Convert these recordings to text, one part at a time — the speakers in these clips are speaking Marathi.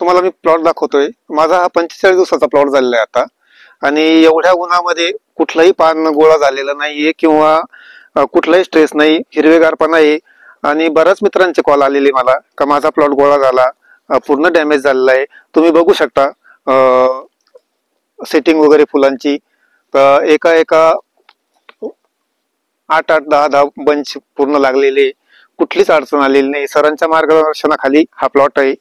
तुम्हाला मी प्लॉट दाखवतोय। माझा हा 45 दिवसाचा प्लॉट झालेला आहे आता, आणि एवढ्या उन्हामध्ये कुठलाही पान गोळा झालेला नाहीये किंवा कुठलाही स्ट्रेस नाही, हिरवेगारपणा आहे। आणि बऱ्याच मित्रांचे कॉल आलेले मला का माझा प्लॉट गोळा झाला, पूर्ण डॅमेज झालेला आहे। तुम्ही बघू शकता सेटिंग वगैरे फुलांची, तर एका एका 8-8, 10-10 बंच पूर्ण लागलेले, कुठलीच अडचण आलेली नाही। सरांच्या मार्गदर्शनाखाली हा प्लॉट आहे।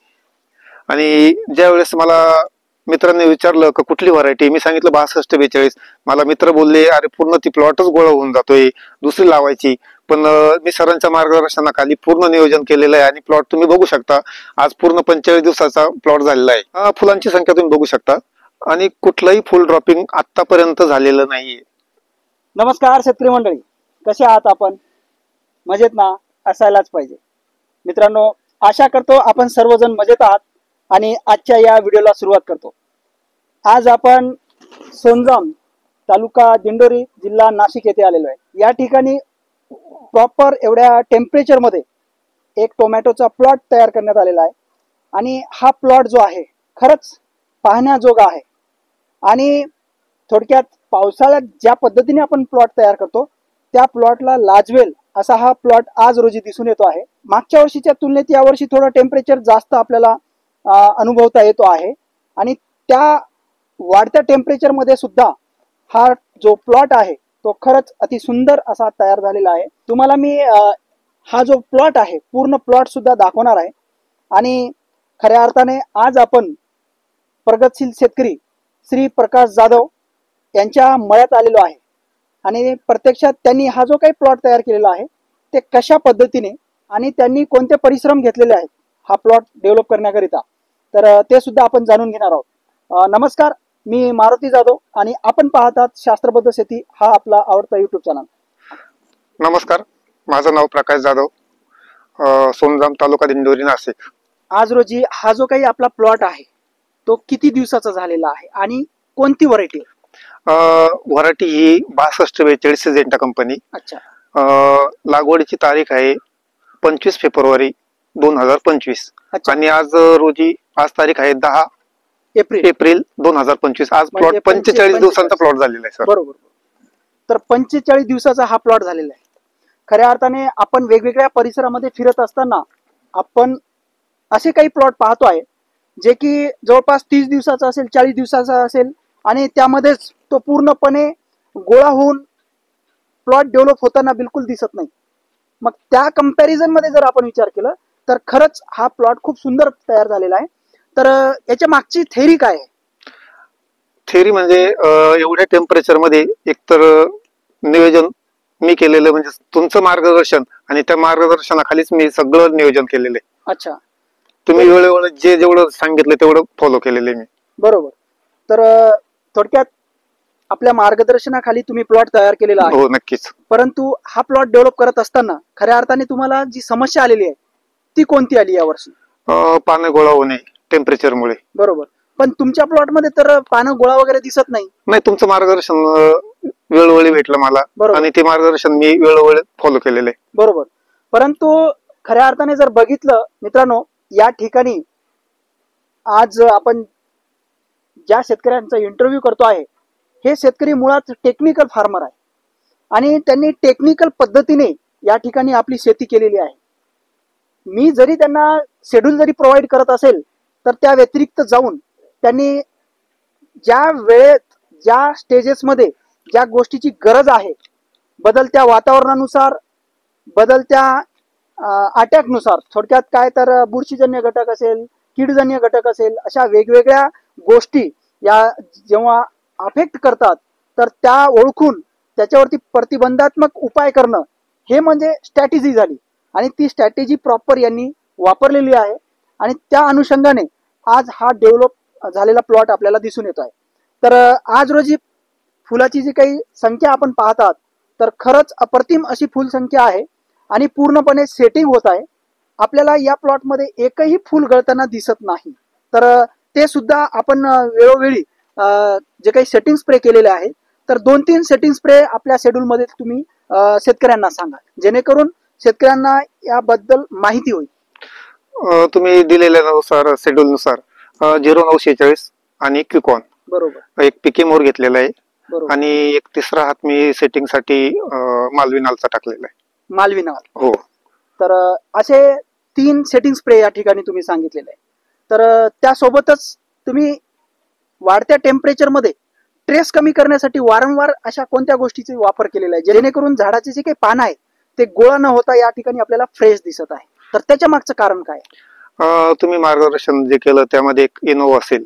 आणि ज्या वेळेस मला मित्रांनी विचारलं की कुठली व्हरायटी, मी सांगितलं 6242। मला मित्र बोलले अरे पूर्ण ती प्लॉटच गोळा होऊन जातोय, दुसरी लावायची। पण मी सरांच्या मार्गदर्शनाखाली पूर्ण नियोजन केलेलं आहे आणि प्लॉट तुम्ही बघू शकता। आज पूर्ण 45 दिवसाचा प्लॉट झालेला आहे। फुलांची संख्या तुम्ही बघू शकता आणि कुठलंही फुल ड्रॉपिंग आतापर्यंत झालेलं नाहीये। नमस्कार शेतकरी मंडळी, कसे आहात आपण? मजेत ना? असायलाच पाहिजे। मित्रांनो, आशा करतो आपण सर्वजण मजेत आहात आणि आजच्या या व्हिडिओला सुरुवात करतो। आज आपण सोनजाम, तालुका दिंडोरी, जिल्हा नाशिक येथे आलेलो आहे। या ठिकाणी प्रॉपर एवढ्या टेम्परेचर मध्ये एक टोमॅटोचा प्लॉट तयार करण्यात आलेला आहे आणि हा प्लॉट जो आहे खरंच पाहण्याजोगा आहे। आणि थोडक्यात पावसाळ्यात ज्या पद्धतीने आपण प्लॉट तयार करतो त्या प्लॉटला लाजवेल असा हा प्लॉट आज रोजी दिसून येतो आहे। मागच्या वर्षीच्या तुलनेत यावर्षी थोडं टेम्परेचर जास्त आपल्याला अनुभवता येतो आहे आणि त्या वाढत्या टेम्परेचर मध्ये सुद्धा हा जो प्लॉट आहे तो खरंच अति सुंदर असा तयार झालेला आहे। तुम्हाला मी हा जो प्लॉट आहे पूर्ण प्लॉट सुद्धा दाखवणार आहे। आणि खऱ्या अर्थाने आज आपण प्रगतशील शेतकरी श्री प्रकाश जाधव यांच्या मळ्यात आलेलो आहे आणि प्रत्यक्षात त्यांनी हा जो काही प्लॉट तयार केलेला आहे ते कशा पद्धतीने आणि त्यांनी कोणते परिश्रम घेतलेले आहेत हा प्लॉट डेव्हलप करण्याकरिता, तर ते सुद्धा आपण जाणून घेणार आहोत। नमस्कार, मी मारुती जाधव आणि आपण पाहतात शास्त्रबद्ध शेती हा आपला आवडता युट्यूब चॅनल। नमस्कार, माझं नाव प्रकाश जाधव, सोनजाम, तालुका दिंडोरी, नाशिक। आज रोजी हा जो काही आपला प्लॉट आहे तो किती दिवसाचा झालेला आहे आणि कोणती व्हरायटी? व्हरायटी ही 6242 सिजेंटा कंपनी। अच्छा। लागवडीची तारीख आहे 25 फेब्रुवारी 2025 आणि आज रोजी आज तारीख आहे 10 एप्रिल 2025। आज प्लॉट 45 दिवसांचा प्लॉट झालेला आहे सर। बरोबर। तर 45 दिवसाचा हा प्लॉट झालेला आहे। खऱ्या अर्थाने आपण वेगवेगळ्या परिसरामध्ये फिरत असताना आपण असे काही प्लॉट पाहतो आहे जे की जवळपास 30 दिवसाचा असेल, 40 दिवसाचा असेल आणि त्यामध्येच तो पूर्णपणे गोळा होऊन प्लॉट डेव्हलप होताना बिलकुल दिसत नाही। मग त्या कंपॅरिझन मध्ये जर आपण विचार केला तर खरंच हा प्लॉट खूप सुंदर तयार झालेला आहे। तर याच्या मागची थेअरी काय आहे? थेअरी म्हणजे एवढ्या टेम्परेचर मध्ये एकतर नियोजन मी केलेलं, म्हणजे तुमचं मार्गदर्शन आणि त्या मार्गदर्शनाखालीच मी सगळं नियोजन केलेलं आहे। अच्छा। तुम्ही वेळेवर जे जेवढं सांगितलं तेवढं फॉलो केलेलं आहे मी। बरोबर। तर थोडक्यात आपल्या मार्गदर्शनाखाली तुम्ही प्लॉट तयार केलेला आहे। हो, नक्कीच। परंतु हा प्लॉट डेव्हलप करत असताना खऱ्या अर्थाने तुम्हाला जी समस्या आलेली आहे ती कोणती आली यावर्षी? पानं गोळा होणे टेम्परेचरमुळे। बरोबर। पण तुमच्या प्लॉट मध्ये तर पानं गोळा वगैरे दिसत नाही। नाही, तुमचं मार्गदर्शन वेळोवेळी भेटलं मला आणि ते मार्गदर्शन मी वेळोवेळी फॉलो केलेलं आहे। बरोबर। परंतु खऱ्या अर्थाने जर बघितलं मित्रांनो, या ठिकाणी आज आपण ज्या शेतकऱ्यांचा इंटरव्ह्यू करतो आहे हे शेतकरी मुळात टेक्निकल फार्मर आहे आणि त्यांनी टेक्निकल पद्धतीने या ठिकाणी आपली शेती केलेली आहे। मी जरी त्यांना शेड्यूल जरी प्रोव्हाइड करत असेल तर त्या व्यतिरिक्त जाऊन त्यांनी ज्या वेळेत ज्या स्टेजेस मध्ये ज्या गोष्टीची गरज आहे, बदलत्या वातावरणानुसार, बदलत्या अटॅकनुसार, थोडक्यात काय तर बुरशीजन्य घटक असेल, कीडजन्य घटक असेल, अशा वेगवेगळ्या गोष्टी या जेव्हा अफेक्ट करतात तर त्या ओळखून त्याच्यावरती प्रतिबंधात्मक उपाय करणं हे म्हणजे स्ट्रॅटेजी झाली आणि ती स्ट्रॅटेजी प्रॉपर यांनी वापरलेली आहे आणि त्या अनुषंगाने आज हा डेव्हलप झालेला प्लॉट आपल्याला दिसून येतो आहे। तर आज रोजी फुलाची जी काही संख्या आपण पाहतात तर खरंच अप्रतिम अशी फुल संख्या आहे आणि पूर्णपणे सेटिंग होत आहे। आपल्याला या प्लॉट मध्ये एकही फुल गळताना दिसत नाही। तर ते सुद्धा आपण वेळोवेळी जे काही सेटिंग स्प्रे केलेले आहे तर 2-3 सेटिंग स्प्रे आपल्या शेड्यूल मध्ये तुम्ही शेतकऱ्यांना सांगा जेणेकरून शेतकऱ्यांना याबद्दल माहिती होईल। तुम्ही दिलेल्यानुसार शेड्यूल नुसार 0946 आणि क्विकॉन. बरोबर एक पिके मोर घेतलेला आहे बरोबर. आणि एक तिसरा हात मी सेटिंग साठी मालविनालचा टाकलेला आहे. मालविनाल. हो. तर असे 3 सेटिंग स्प्रे या ठिकाणी तुम्ही सांगितलेले आहे. तर त्यासोबतच तुम्ही वाढत्या टेम्परेचर मध्ये ट्रेस कमी करण्यासाठी वारंवार अशा कोणत्या गोष्टीचा वापर केलेला आहे जेणेकरून झाडाचे जे काही पान आहे ते गोळा न होता या ठिकाणी आपल्याला फ्रेश दिसत आहे? तर त्याच्या मागचं कारण काय? तुम्ही मार्गदर्शन जे केलं त्यामध्ये एक इनोवा असेल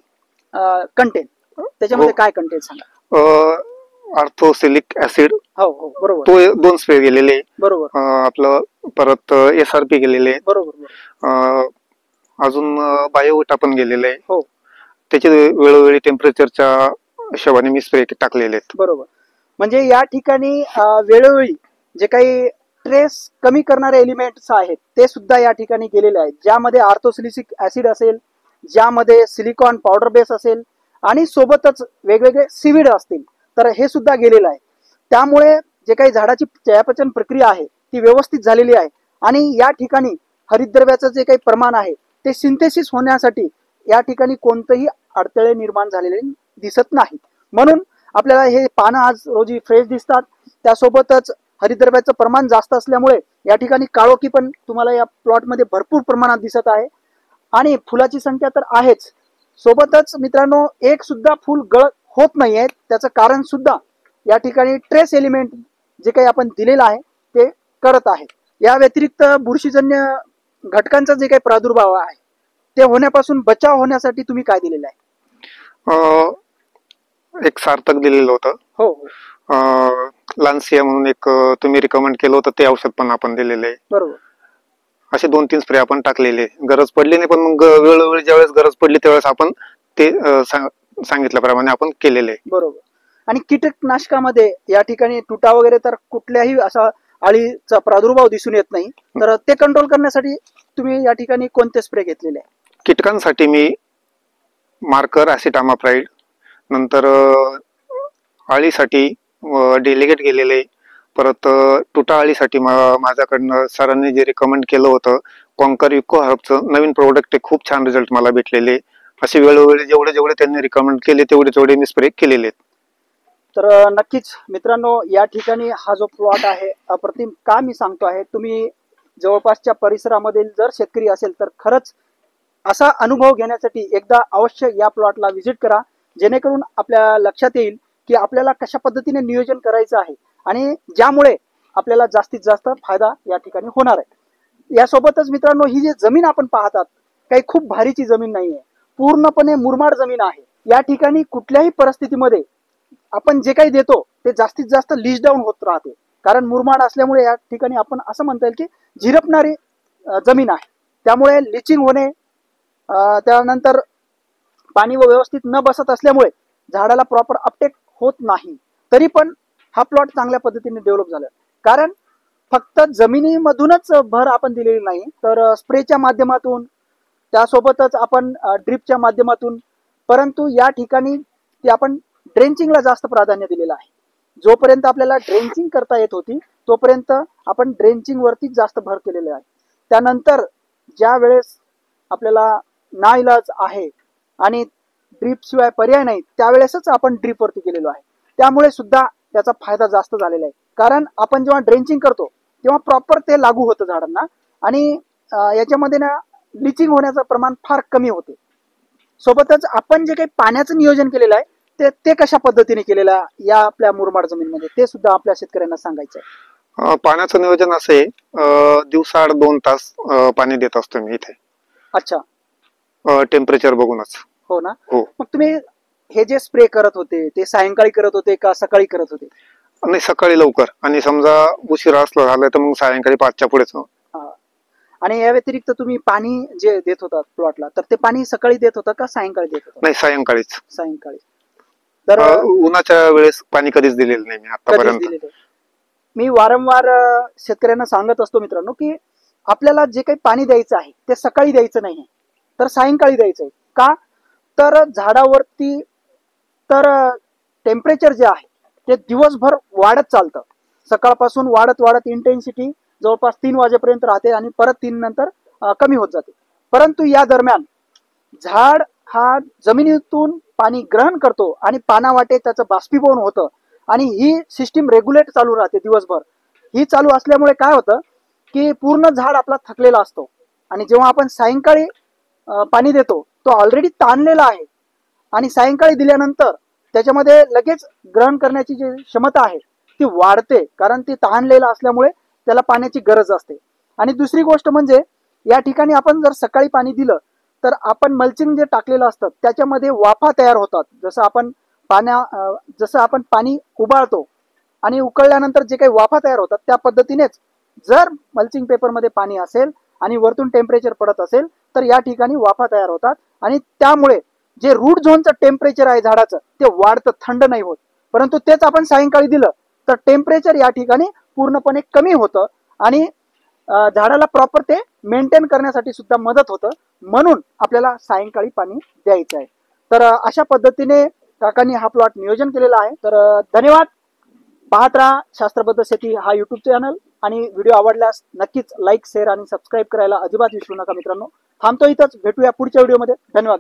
कंटेंट, त्याच्यामध्ये हो. काय कंटेंट सांगा. आर्थोसिलिक ऍसिड हो हो बरोबर तो 2 स्प्रे गेलेले. बरोबर आपलं परत SRP गेलेले. बरोबर अजून बायोविटा पण गेलेले आहे. हो त्याचे वेळोवेळी टेम्परेचरच्या हिशोबाने मी स्प्रे टाकलेले आहेत. बरोबर. म्हणजे या ठिकाणी वेळोवेळी जे काही ट्रेस कमी करणारे एलिमेंट्स आहेत ते सुद्धा या ठिकाणी गेलेले आहेत, ज्यामध्ये आर्थोसिलिक ऍसिड असेल, ज्यामध्ये सिलिकॉन पावडर बेस असेल आणि सोबतच वेगवेगळे सीवीड असतील, तर हे सुद्धा गेलेलं आहे. त्यामुळे जे काही झाडाची चयापचन प्रक्रिया आहे ती व्यवस्थित झालेली आहे आणि या ठिकाणी हरितद्रव्याचं जे काही प्रमाण आहे ते सिंथेसिस होण्यासाठी या ठिकाणी कोणतेही अडथळे निर्माण झालेले दिसत नाहीत. म्हणून आपल्याला हे पानं आज रोजी फ्रेश दिसतात. त्यासोबतच हरितद्रव्याचं प्रमाण जास्त असल्यामुळे या ठिकाणी काळोखी पण तुम्हाला या प्लॉटमध्ये भरपूर प्रमाणात दिसत आहे आणि फुलाची संख्या तर आहेच. सोबतच मित्रांनो एक सुद्धा फुल गळत होत नाहीये. त्याचं कारण सुद्धा या ठिकाणी ट्रेस एलिमेंट जे काही आपण दिलेलं आहे ते करत आहे. या व्यतिरिक्त बुरशीजन्य घटकांचा जे काही प्रादुर्भाव आहे ते होण्यापासून बचाव होण्यासाठी तुम्ही काय दिलेलं आहे? एक सार्थक दिलेलं होतं. हो लान्सिया म्हणून एक तुम्ही रिकमेंड केलं होतं ते औषध पण आपण दिलेलं आहे. बरोबर. असे 2-3 स्प्रे आपण टाकलेले. गरज पडली नाही पण मग वेळोवेळी ज्यावेळेस गरज पडली त्यावेळेस आपण ते सांगितल्याप्रमाणे आपण केलेले. बरोबर. आणि कीटकनाशकामध्ये या ठिकाणी तुटा वगैरे तर कुठल्याही असा अळीचा प्रादुर्भाव दिसून येत नाही, तर ते कंट्रोल करण्यासाठी तुम्ही या ठिकाणी कोणते स्प्रे घेतलेले आहे? कीटकांसाठी मी मार्कर ऍसिटामाप्राइड, नंतर अळीसाठी डेलिगेट गेलेले, परत तुटा अळीसाठी माझ्याकडनं सरांनी जे रिकमेंड केलं होतं कॉन्कर इको हर्बचं नवीन प्रोडक्ट, ते खूप छान रिझल्ट मला भेटलेले. असे वेळोवेळी जेवढे त्यांनी रिकमेंड केले तेवढे मी स्प्रे केलेले आहेत. तर नक्कीच मित्रांनो या ठिकाणी हा जो प्लॉट आहे अप्रतिम का मी सांगतो आहे, तुम्ही जवळपासच्या परिसरामधील जर शेतकरी असेल तर खरंच असा अनुभव घेण्यासाठी एकदा अवश्य या प्लॉटला व्हिजिट करा, जेणेकरून आपल्या लक्षात येईल की आपल्याला कशा पद्धतीने नियोजन करायचं आहे आणि ज्यामुळे आपल्याला जास्तीत जास्त फायदा या ठिकाणी होणार आहे. यासोबतच मित्रांनो ही जी जमीन आपण पाहतात काही खूप भारीची जमीन नाही आहे, पूर्णपणे मुरमाड जमीन आहे. या ठिकाणी कुठल्याही परिस्थितीमध्ये आपण जे काही देतो ते जास्तीत जास्त लीच डाऊन होत राहते, कारण मुरमाड असल्यामुळे या ठिकाणी आपण असं म्हणता येईल की झिरपणारी जमीन आहे. त्यामुळे लिचिंग होणे, त्यानंतर पाणी व्यवस्थित न बसत असल्यामुळे झाडाला प्रॉपर अपटेक होत नाही. तरी पण हा प्लॉट चांगल्या पद्धतीने डेव्हलप झाला, कारण फक्त जमिनीमधूनच भर आपण दिलेली नाही, तर स्प्रेच्या माध्यमातून, त्यासोबतच आपण ड्रिपच्या माध्यमातून, परंतु या ठिकाणी ते आपण ड्रेंचिंगला जास्त प्राधान्य दिलेलं आहे. जोपर्यंत आपल्याला ड्रेंचिंग करता येत होती तोपर्यंत आपण ड्रेंचिंग वरती जास्त भर केलेले आहे. त्यानंतर ज्या वेळेस आपल्याला नाईलाज आहे आणि ड्रीप शिवाय पर्याय नाही त्यावेळेसच आपण ड्रीप वरती केलेलो आहे. त्यामुळे सुद्धा त्याचा फायदा जास्त झालेला आहे, कारण आपण जेव्हा ड्रेंचिंग करतो तेव्हा प्रॉपर ते लागू होतं झाडांना आणि याच्यामध्ये ना ब्लिचिंग होण्याचं प्रमाण फार कमी होते. सोबतच आपण जे काही पाण्याचं नियोजन केलेलं आहे ते कशा पद्धतीने केलेलं आहे या आपल्या मुरमाड जमीनमध्ये ते सुद्धा आपल्या शेतकऱ्यांना सांगायचं आहे. पाण्याचं नियोजन असं आहे, दिवसाआड 2 तास पाणी देत असतो मी इथे. अच्छा. टेम्परेचर बघूनच. हो ना. हो. मग तुम्ही हे जे स्प्रे करत होते ते सायंकाळी करत होते का सकाळी करत होते? नाही, सकाळी लवकर, आणि समजा उशिरा असलं झालं तर मग सायंकाळी 5च्या पुढेच. आणि या व्यतिरिक्त तुम्ही पाणी जे देत होता प्लॉटला, तर ते पाणी सकाळी देत होता का सायंकाळी देत होता? नाही, सायंकाळीच. सायंकाळी. तर उन्हाच्या वेळेस पाणी कधीच दिलेलं नाही मी आतापर्यंत. मी वारंवार शेतकऱ्यांना सांगत असतो मित्रांनो की आपल्याला जे काही पाणी द्यायचं आहे ते सकाळी द्यायचं नाही, तर सायंकाळी द्यायचं आहे. का? तर झाडावरती तर टेम्परेचर जे आहे ते दिवसभर वाढत चालतं. सकाळपासून वाढत वाढत इंटेन्सिटी जवळपास 3 वाजेपर्यंत राहते आणि परत 3 नंतर कमी होत जाते. परंतु या दरम्यान झाड हा जमिनीतून पाणी ग्रहण करतो आणि पानावाटे त्याचं बाष्पीभवन होतं आणि ही सिस्टीम रेग्युलेट चालू राहते दिवसभर. ही चालू असल्यामुळे काय होतं की पूर्ण झाड आपला थकलेला असतो आणि जेव्हा आपण सायंकाळी पाणी देतो तो ऑलरेडी ताणलेला आहे आणि सायंकाळी दिल्यानंतर त्याच्यामध्ये लगेच ग्रहण करण्याची जी क्षमता आहे ती वाढते, कारण ती ताणलेला असल्यामुळे त्याला पाण्याची गरज असते. आणि दुसरी गोष्ट म्हणजे या ठिकाणी आपण जर सकाळी पाणी दिलं तर आपण मल्चिंग जे टाकलेलं असतं त्याच्यामध्ये वाफा तयार होतात. जसं आपण पाणी उबाळतो आणि उकळल्यानंतर जे काही वाफा तयार होतात त्या पद्धतीनेच जर मल्चिंग पेपरमध्ये पाणी असेल आणि वरतून टेम्परेचर पडत असेल तर या ठिकाणी वाफा तयार होतात आणि त्यामुळे जे रूट झोनचं टेम्परेचर आहे झाडाचं ते वाढतं, थंड नाही होत. परंतु तेच आपण सायंकाळी दिलं तर टेम्परेचर या ठिकाणी पूर्णपणे कमी होतं आणि झाडाला प्रॉपर ते मेंटेन करण्यासाठी सुद्धा मदत होतं. म्हणून आपल्याला सायंकाळी पाणी द्यायचं आहे. तर अशा पद्धतीने काकांनी हा प्लॉट नियोजन केलेला आहे. तर धन्यवाद. पाहत राहा शास्त्रबद्ध शेती हा युट्यूब चॅनल आणि व्हिडिओ आवडल्यास नक्कीच लाईक, शेअर आणि सबस्क्राईब करायला अजिबात विसरू नका मित्रांनो. थांबतो इथंच, भेटूया पुढच्या व्हिडिओमध्ये. धन्यवाद.